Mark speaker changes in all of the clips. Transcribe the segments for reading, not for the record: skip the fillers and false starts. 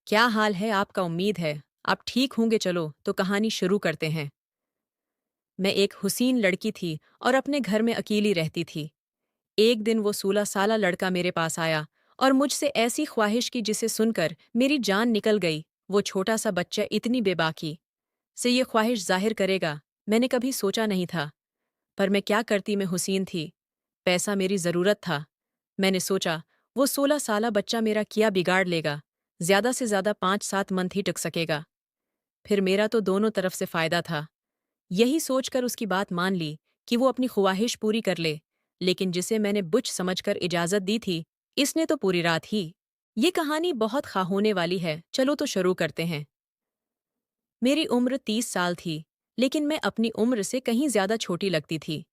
Speaker 1: क्या हाल है आपका? उम्मीद है आप ठीक होंगे। चलो तो कहानी शुरू करते हैं। मैं एक हुसीन लड़की थी और अपने घर में अकेली रहती थी। एक दिन वो 16 साला लड़का मेरे पास आया और मुझसे ऐसी ख्वाहिश की जिसे सुनकर मेरी जान निकल गई। वो छोटा सा बच्चा इतनी बेबाकी से ये ख्वाहिश जाहिर करेगा, मैंने कभी सोचा नहीं था। पर मैं क्या करती, मैं हुसीन थी। पैसा मेरी ज़रूरत था। मैंने सोचा वो 16 साला बच्चा मेरा क्या बिगाड़ लेगा, ज़्यादा से ज़्यादा 5-7 मंथ ही टिक सकेगा। फिर मेरा तो दोनों तरफ से फ़ायदा था। यही सोचकर उसकी बात मान ली कि वो अपनी ख्वाहिश पूरी कर ले। लेकिन जिसे मैंने बुच समझकर इजाज़त दी थी, इसने तो पूरी रात ही। ये कहानी बहुत खा होने वाली है, चलो तो शुरू करते हैं। मेरी उम्र 30 साल थी, लेकिन मैं अपनी उम्र से कहीं ज़्यादा छोटी लगती थी।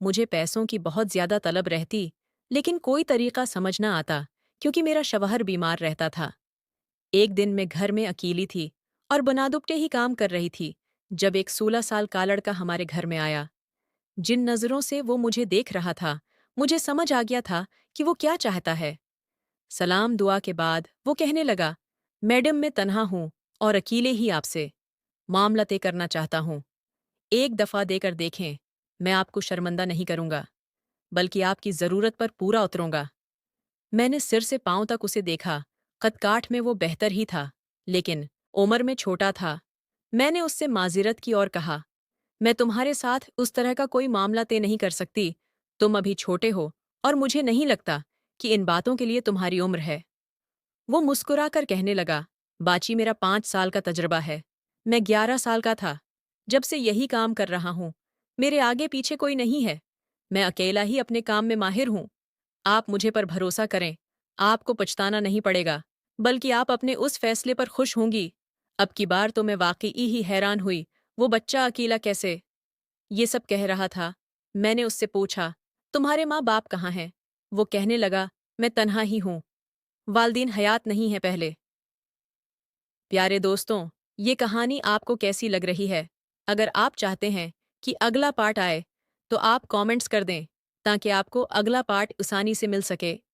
Speaker 1: मुझे पैसों की बहुत ज़्यादा तलब रहती, लेकिन कोई तरीका समझ ना आता, क्योंकि मेरा शवहर बीमार रहता था। एक दिन मैं घर में अकेली थी और बनादुबटे ही काम कर रही थी, जब एक 16 साल का लड़का हमारे घर में आया। जिन नज़रों से वो मुझे देख रहा था, मुझे समझ आ गया था कि वो क्या चाहता है। सलाम दुआ के बाद वो कहने लगा, मैडम मैं तन्हा हूँ और अकेले ही आपसे मामला तय करना चाहता हूँ। एक दफ़ा देकर देखें, मैं आपको शर्मिंदा नहीं करूँगा, बल्कि आपकी ज़रूरत पर पूरा उतरूँगा। मैंने सिर से पाँव तक उसे देखा। कद-काठ में वो बेहतर ही था, लेकिन उम्र में छोटा था। मैंने उससे माज़िरत की और कहा, मैं तुम्हारे साथ उस तरह का कोई मामला तय नहीं कर सकती। तुम अभी छोटे हो और मुझे नहीं लगता कि इन बातों के लिए तुम्हारी उम्र है। वो मुस्कुराकर कहने लगा, बाची मेरा 5 साल का तजुर्बा है। मैं 11 साल का था जब से यही काम कर रहा हूँ। मेरे आगे पीछे कोई नहीं है। मैं अकेला ही अपने काम में माहिर हूँ। आप मुझे पर भरोसा करें, आपको पछताना नहीं पड़ेगा, बल्कि आप अपने उस फैसले पर खुश होंगी। अब की बार तो मैं वाकई ही हैरान हुई, वो बच्चा अकेला कैसे? ये सब कह रहा था। मैंने उससे पूछा, तुम्हारे माँ बाप कहाँ हैं? वो कहने लगा, मैं तन्हा ही हूँ, वालदीन हयात नहीं है पहले। प्यारे दोस्तों, ये कहानी आपको कैसी लग रही है? अगर आप चाहते हैं कि अगला पार्ट आए, तो आप कमेंट्स कर दें, ताकि आपको अगला पार्ट आसानी से मिल सके।